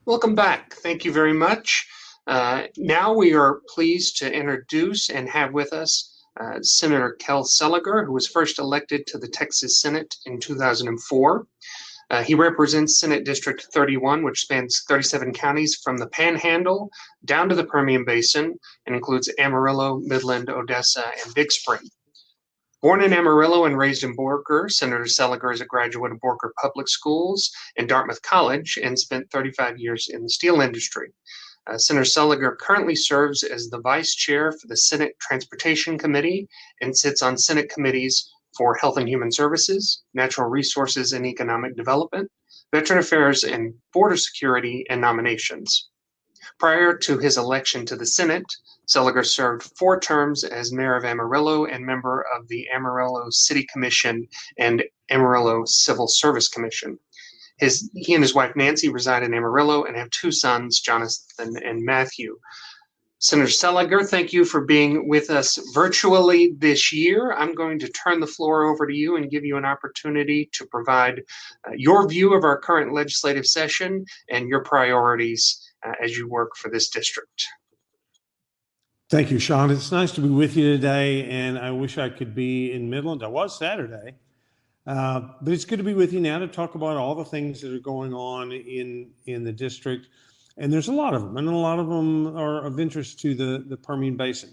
Welcome back. Thank you very much. Now we are pleased to introduce and have with us Senator Kel Seliger, who was first elected to the Texas Senate in 2004. He represents Senate District 31, which spans 37 counties from the Panhandle down to the Permian Basin and includes Amarillo, Midland, Odessa, and Big Spring. Born in Amarillo and raised in Borger, Senator Seliger is a graduate of Borger Public Schools and Dartmouth College and spent 35 years in the steel industry. Senator Seliger currently serves as the Vice Chair for the Senate Transportation Committee and sits on Senate committees for Health and Human Services, Natural Resources and Economic Development, Veteran Affairs and Border Security, and Nominations. Prior to his election to the Senate, Seliger served 4 terms as mayor of Amarillo and member of the Amarillo City Commission and Amarillo Civil Service Commission. He and his wife Nancy reside in Amarillo and have 2 sons, Jonathan and Matthew. Senator Seliger, thank you for being with us virtually this year. I'm going to turn the floor over to you and give you an opportunity to provide your view of our current legislative session and your priorities as you work for this district. Thank you, Sean. It's nice to be with you today, and I wish I could be in Midland. I was Saturday, but it's good to be with you now to talk about all the things that are going on in the district. And there's a lot of them, and a lot of them are of interest to the Permian Basin.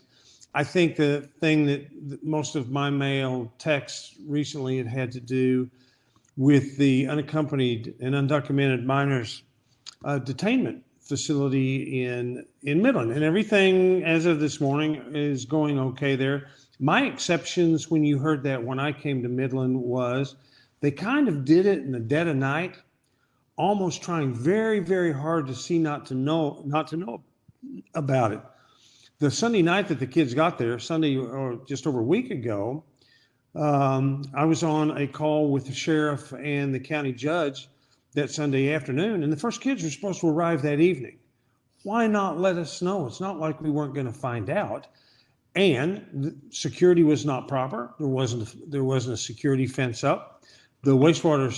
I think the thing that most of my mail texts recently had to do with the unaccompanied and undocumented minors detainment facility in Midland, and everything as of this morning is going okay there. My exceptions when you heard that when I came to Midland was they kind of did it in the dead of night, almost trying very, very hard to see not to know about it. The Sunday night that the kids got there, Sunday or just over a week ago, I was on a call with the sheriff and the county judge that Sunday afternoon, and the first kids were supposed to arrive that evening. Why not let us know? It's not like we weren't going to find out. And the security was not proper. There wasn't a security fence up. The wastewater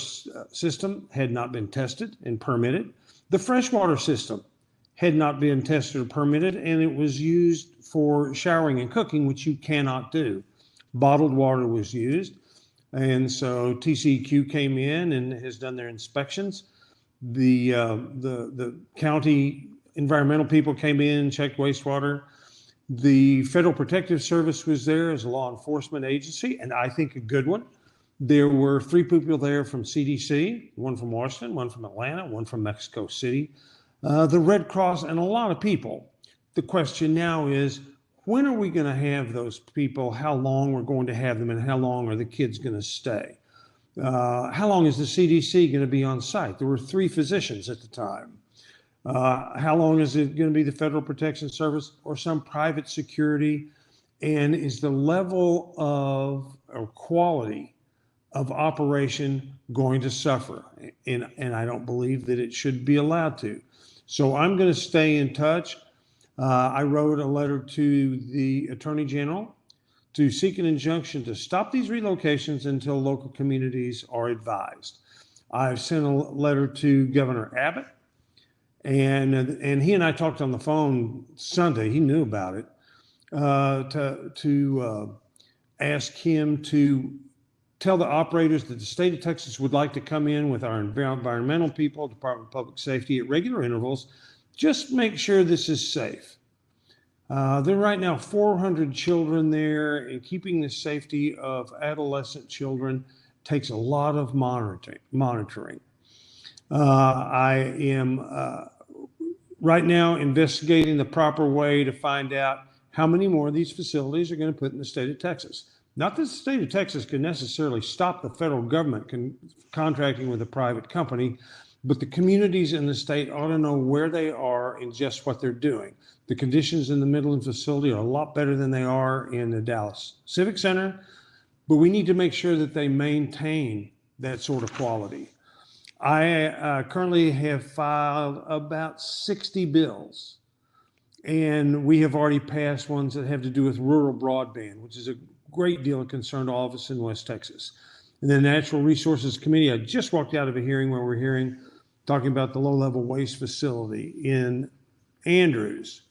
system had not been tested and permitted. The freshwater system had not been tested or permitted, and it was used for showering and cooking, which you cannot do. Bottled water was used. And so TCEQ came in and has done their inspections. The county environmental people came in, checked wastewater. The Federal Protective Service was there as a law enforcement agency, and I think a good one. There were 3 people there from CDC, one from Washington, one from Atlanta, one from Mexico City, the Red Cross, and a lot of people. The question now is, when are we going to have those people, how long we're going to have them, and how long are the kids going to stay? How long is the CDC going to be on site? There were 3 physicians at the time. How long is it going to be the Federal Protection Service or some private security? And is the level of or quality of operation going to suffer? And I don't believe that it should be allowed to. So I'm going to stay in touch. I wrote a letter to the Attorney General to seek an injunction to stop these relocations until local communities are advised. I've sent a letter to Governor Abbott, and he and I talked on the phone Sunday. He knew about it, to ask him to tell the operators that the state of Texas would like to come in with our environmental people, Department of Public Safety, at regular intervals. Just make sure this is safe. There are right now 400 children there, and keeping the safety of adolescent children takes a lot of monitoring. I am right now investigating the proper way to find out how many more of these facilities are going to put in the state of Texas. Not that the state of Texas can necessarily stop the federal government contracting with a private company, but the communities in the state ought to know where they are and just what they're doing. The conditions in the Midland facility are a lot better than they are in the Dallas Civic Center, but we need to make sure that they maintain that sort of quality. I currently have filed about 60 bills, and we have already passed ones that have to do with rural broadband, which is a great deal of concern to all of us in West Texas. And the Natural Resources Committee, I just walked out of a hearing where we're hearing talking about the low-level waste facility in Andrews.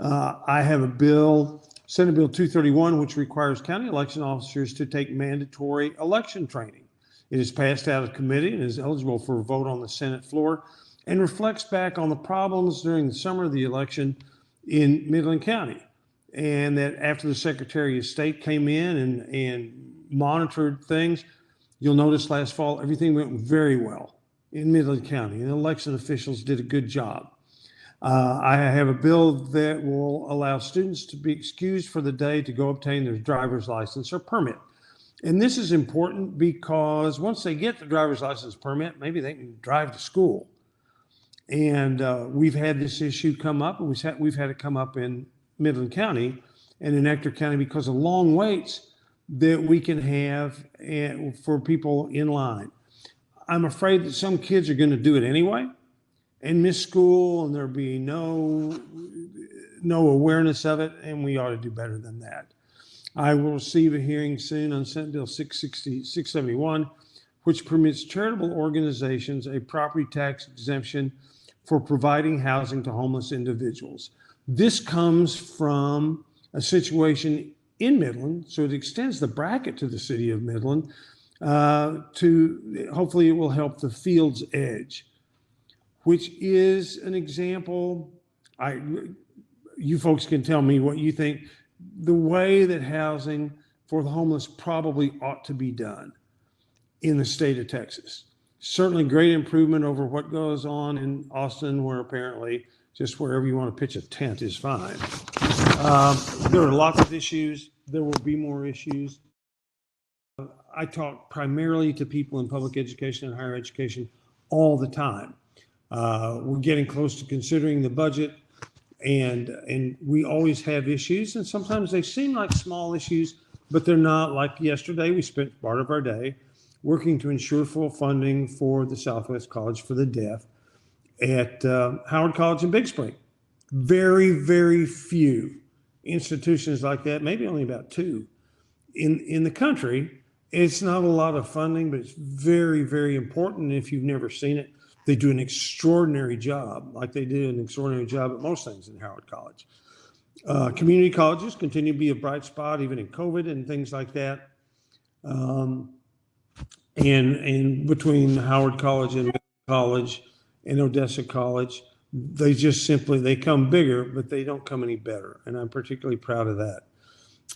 I have a bill, Senate Bill 231, which requires county election officers to take mandatory election training. It is passed out of committee and is eligible for a vote on the Senate floor and reflects back on the problems during the summer of the election in Midland County. And that after the Secretary of State came in and monitored things, you'll notice last fall, everything went very well in Midland County, and election officials did a good job. I have a bill that will allow students to be excused for the day to go obtain their driver's license or permit. And this is important because once they get the driver's license permit, maybe they can drive to school. And we've had this issue come up, and we've had it come up in Midland County and in Ector County because of long waits that we can have for people in line. I'm afraid that some kids are going to do it anyway and miss school, and there'll be no awareness of it, and we ought to do better than that. I will receive a hearing soon on Senate Bill 671, which permits charitable organizations a property tax exemption for providing housing to homeless individuals. This comes from a situation in Midland, so it extends the bracket to the city of Midland. Hopefully it will help the Fields Edge, which is an example. You folks can tell me what you think. The way that housing for the homeless probably ought to be done in the state of Texas. Certainly great improvement over what goes on in Austin, where apparently just wherever you want to pitch a tent is fine. There are lots of issues. There will be more issues. I talk primarily to people in public education and higher education all the time. We're getting close to considering the budget, and we always have issues, and sometimes they seem like small issues, but they're not. Like yesterday, we spent part of our day working to ensure full funding for the Southwest College for the Deaf at Howard College in Big Spring. Very, very few institutions like that, maybe only about two in the country. It's not a lot of funding, but it's very, very important. If you've never seen it, they do an extraordinary job, like they did an extraordinary job at most things in Howard College. Community colleges continue to be a bright spot, even in COVID and things like that. And between Howard College and College and Odessa College, they come bigger, but they don't come any better. And I'm particularly proud of that.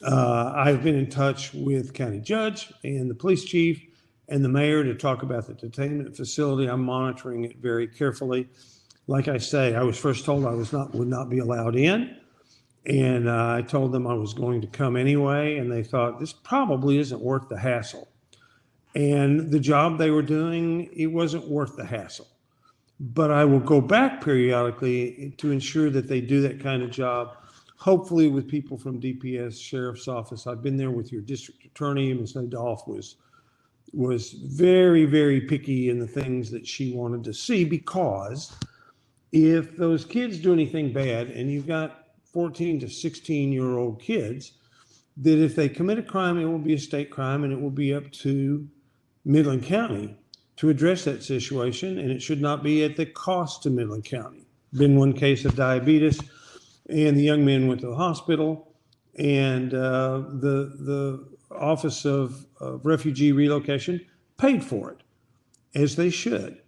I've been in touch with county judge and the police chief and the mayor to talk about the detainment facility. I'm monitoring it very carefully. Like I say, I was first told I would not be allowed in. And I told them I was going to come anyway. And they thought this probably isn't worth the hassle. And the job they were doing, it wasn't worth the hassle. But I will go back periodically to ensure that they do that kind of job, hopefully with people from DPS, Sheriff's Office. I've been there with your district attorney. Ms. Nadolf was very, very picky in the things that she wanted to see, because if those kids do anything bad, and you've got 14 to 16-year-old kids, that if they commit a crime, it will be a state crime, and it will be up to Midland County to address that situation, and it should not be at the cost to Midland County. Been one case of diabetes, and the young man went to the hospital, and the Office of Refugee Relocation paid for it, as they should.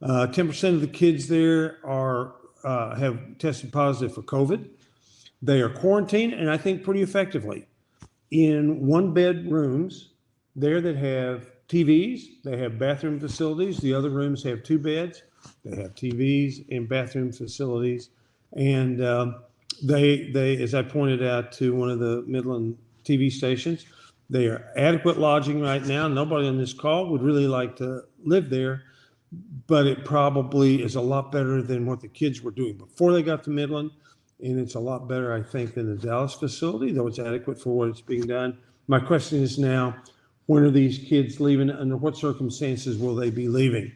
10% of the kids there have tested positive for COVID. They are quarantined, and I think pretty effectively, in one-bed rooms there that have TVs. They have bathroom facilities. The other rooms have 2 beds. They have TVs and bathroom facilities. And they, as I pointed out to one of the Midland TV stations, they are adequate lodging right now. Nobody on this call would really like to live there, but it probably is a lot better than what the kids were doing before they got to Midland. And it's a lot better, I think, than the Dallas facility, though it's adequate for what it's being done. My question is now, when are these kids leaving? Under what circumstances will they be leaving?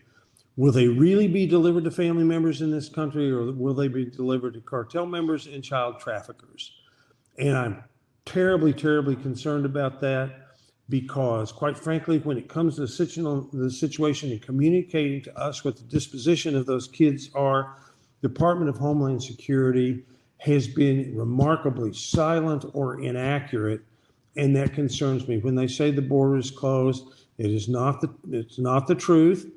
Will they really be delivered to family members in this country, or will they be delivered to cartel members and child traffickers? And I'm terribly, terribly concerned about that. because, quite frankly, when it comes to the situation and communicating to us what the disposition of those kids are, Department of Homeland Security has been remarkably silent or inaccurate, and that concerns me. When they say the border is closed, it's not the truth,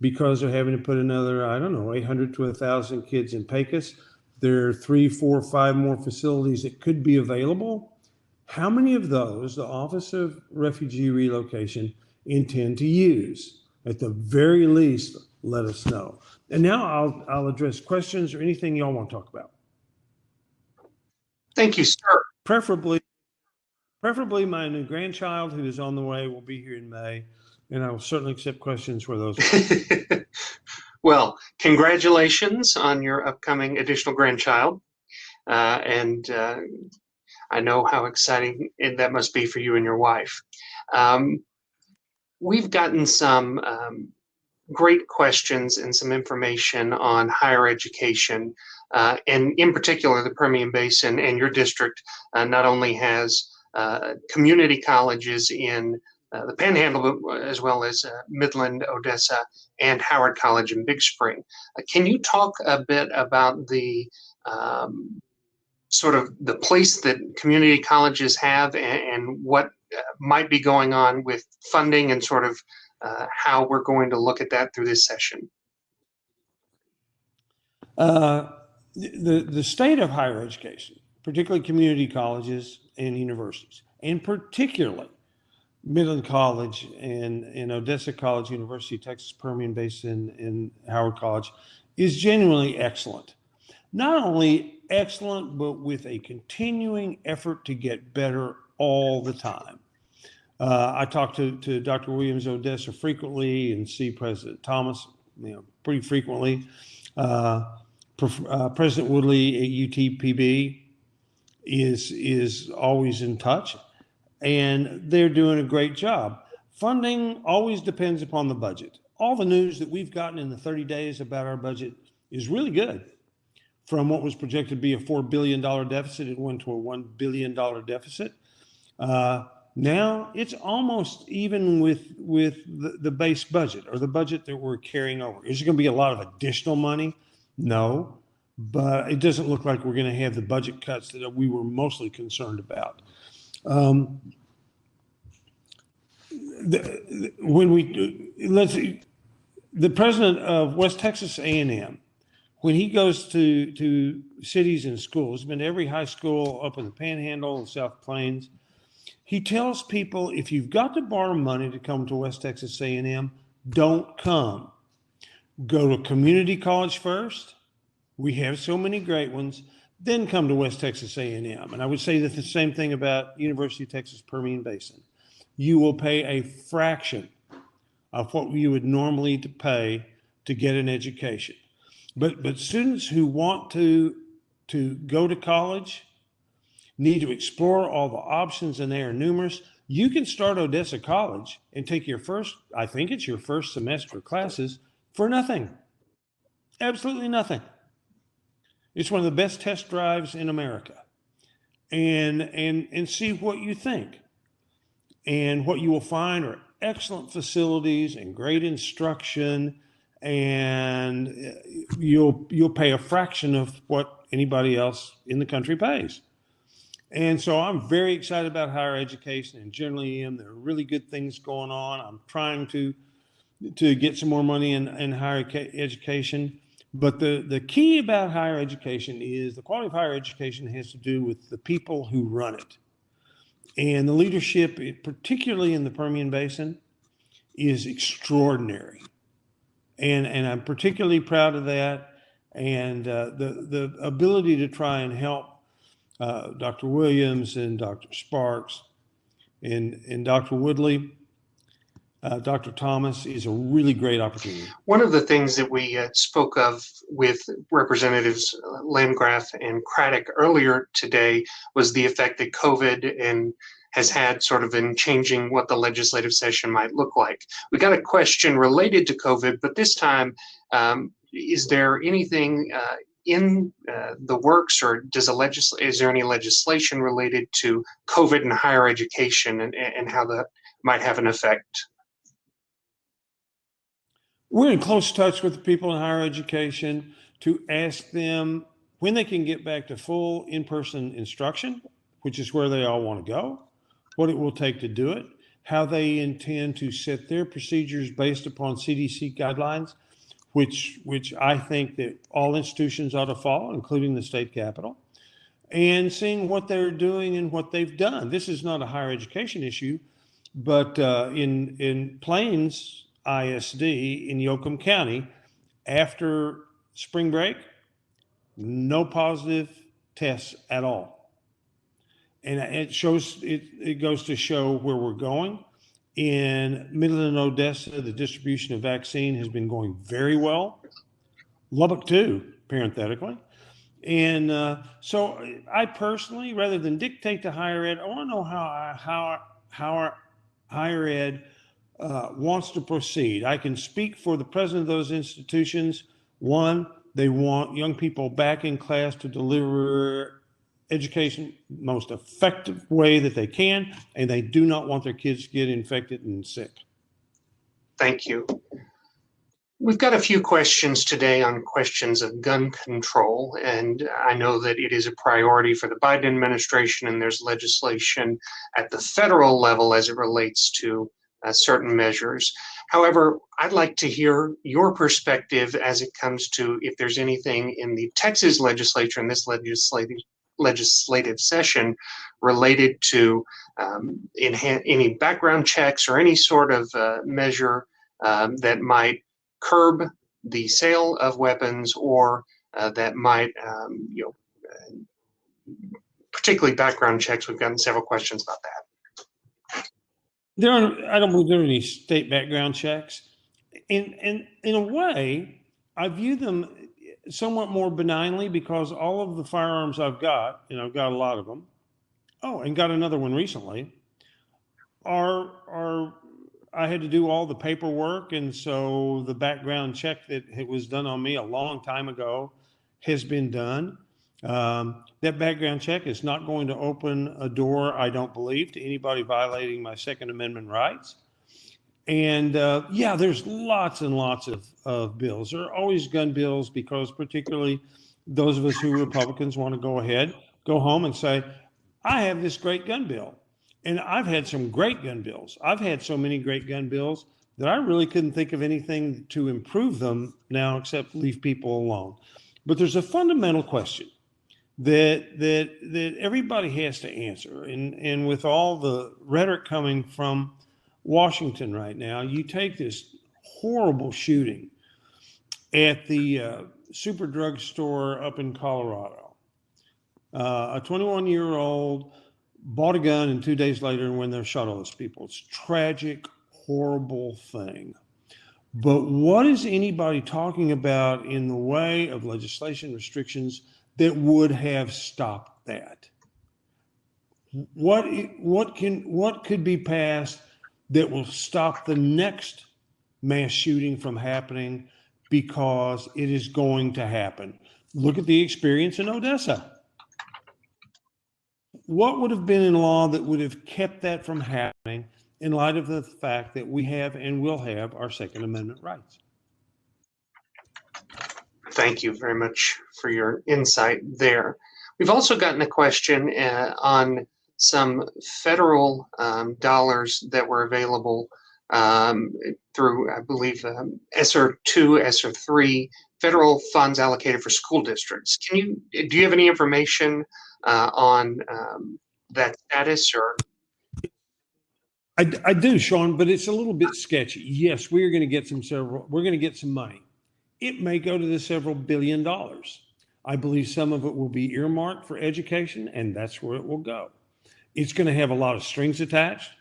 because they're having to put another, I don't know, 800 to 1,000 kids in Pecos. There are 3, 4, 5 more facilities that could be available. How many of those the Office of Refugee Relocation intend to use? At the very least, let us know. And now I'll address questions or anything y'all want to talk about. Thank you, sir. Preferably my new grandchild, who is on the way, will be here in May, and I will certainly accept questions for those. Well, congratulations on your upcoming additional grandchild. And I know how exciting that must be for you and your wife. We've gotten some great questions and some information on higher education, and in particular, the Permian Basin and your district not only has community colleges in the Panhandle, but as well as Midland, Odessa, and Howard College in Big Spring. Can you talk a bit about the sort of the place that community colleges have, and what might be going on with funding, and sort of how we're going to look at that through this session? The state of higher education, particularly community colleges and universities, and particularly Midland College and Odessa College, University of Texas Permian Basin, and Howard College, is genuinely excellent. Not only excellent, but with a continuing effort to get better all the time. I talk to Dr. Williams Odessa frequently and see President Thomas, pretty frequently. President Woodley at UTPB is always in touch, and they're doing a great job. Funding always depends upon the budget. All the news that we've gotten in the 30 days about our budget is really good. From what was projected to be a $4 billion deficit, it went to a $1 billion deficit. Now it's almost even with the base budget, or the budget that we're carrying over. Is there going to be a lot of additional money? No, but it doesn't look like we're going to have the budget cuts that we were mostly concerned about. The president of West Texas A&M, when he goes to cities and schools, he's been to every high school up in the Panhandle and South Plains, he tells people, if you've got to borrow money to come to West Texas A&M, don't come. Go to community college first. We have so many great ones. Then come to West Texas A&M. And I would say that the same thing about University of Texas Permian Basin. You will pay a fraction of what you would normally pay to get an education. But students who want to go to college need to explore all the options, and they are numerous. You can start Odessa College and take your first semester of classes for nothing. Absolutely nothing. It's one of the best test drives in America. And see what you think. And what you will find are excellent facilities and great instruction, and you'll pay a fraction of what anybody else in the country pays. And so I'm very excited about higher education, and generally there are really good things going on. I'm trying to get some more money in higher education. But the key about higher education is the quality of higher education has to do with the people who run it. And the leadership, particularly in the Permian Basin, is extraordinary. And I'm particularly proud of that. And the ability to try and help Dr. Williams and Dr. Sparks and Dr. Woodley, Dr. Thomas, is a really great opportunity. One of the things that we spoke of with Representatives Landgraf and Craddock earlier today was the effect that COVID has had sort of in changing what the legislative session might look like. We got a question related to COVID, but this time, is there anything in the works, or is there any legislation related to COVID and higher education, and how might have an effect. We're in close touch with the people in higher education to ask them when they can get back to full in-person instruction, which is where they all want to go, what it will take to do it, how they intend to set their procedures based upon CDC guidelines, which I think that all institutions ought to follow, including the state capitol, and seeing what they're doing and what they've done. This is not a higher education issue, but in Plains ISD in Yoakum County, after spring break, no positive tests at all. And it goes to show where we're going. In Midland and Odessa, the distribution of vaccine has been going very well. Lubbock too, parenthetically. And so I personally, rather than dictate to higher ed, I want to know how our higher ed wants to proceed. I can speak for the president of those institutions. One, they want young people back in class to deliver education most effective way that they can, and they do not want their kids to get infected and sick. Thank you. We've got a few questions today on questions of gun control, and I know that it is a priority for the Biden administration, and there's legislation at the federal level as it relates to certain measures. However, I'd like to hear your perspective as it comes to if there's anything in the Texas legislature in this legislative session related to any background checks or any sort of measure that might curb the sale of weapons or that might, particularly background checks. We've gotten several questions about that. I don't believe there are any state background checks. In a way, I view them somewhat more benignly because all of the firearms I've got, and I've got a lot of them, and got another one recently, are I had to do all the paperwork, and so the background check that was done on me a long time ago has been done. That background check is not going to open a door, I don't believe, to anybody violating my Second Amendment rights. And there's lots and lots of bills. There are always gun bills because particularly those of us who are Republicans want to go home and say, I have this great gun bill. And I've had some great gun bills. I've had so many great gun bills that I really couldn't think of anything to improve them now except leave people alone. But there's a fundamental question that everybody has to answer. And with all the rhetoric coming from Washington right now, you take this horrible shooting at the super drug store up in Colorado. A 21-year-old bought a gun and 2 days later went there and shot all those people. It's a tragic, horrible thing. But what is anybody talking about in the way of legislation restrictions that would have stopped that? What could be passed that will stop the next mass shooting from happening because it is going to happen? Look at the experience in Odessa. What would have been in law that would have kept that from happening in light of the fact that we have and will have our Second Amendment rights? Thank you very much for your insight there. We've also gotten a question on some federal dollars that were available through, I believe, ESSER 2, ESSER 3, federal funds allocated for school districts. Do you have any information on that status? Or I do, Sean, but it's a little bit sketchy. Yes, we're going to get some money. It may go to the several $billion. I believe some of it will be earmarked for education, and that's where it will go. It's going to have a lot of strings attached.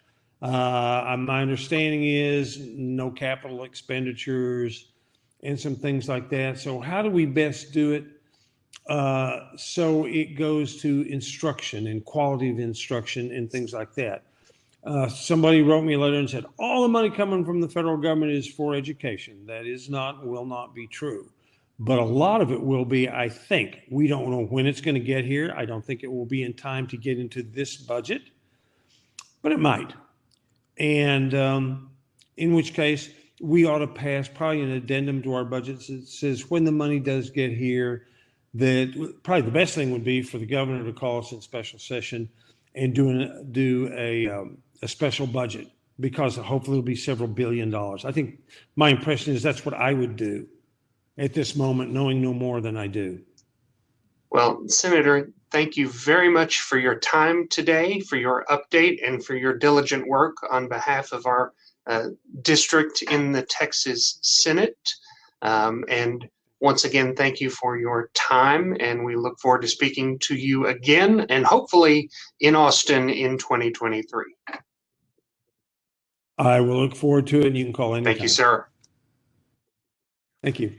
My understanding is no capital expenditures and some things like that. So how do we best do it? So it goes to instruction and quality of instruction and things like that. Somebody wrote me a letter and said, all the money coming from the federal government is for education. That is not, will not be true. But a lot of it will be, I think. We don't know when it's going to get here. I don't think it will be in time to get into this budget, but it might. And in which case, we ought to pass probably an addendum to our budget that says when the money does get here, that probably the best thing would be for the governor to call us in special session and do a special budget, because hopefully it'll be several $billion. I think my impression is that's what I would do at this moment, knowing no more than I do. Well, Senator, thank you very much for your time today, for your update, and for your diligent work on behalf of our district in the Texas Senate. And once again, thank you for your time, and we look forward to speaking to you again, and hopefully in Austin in 2023. I will look forward to it, and you can call anytime. Thank you, sir. Thank you.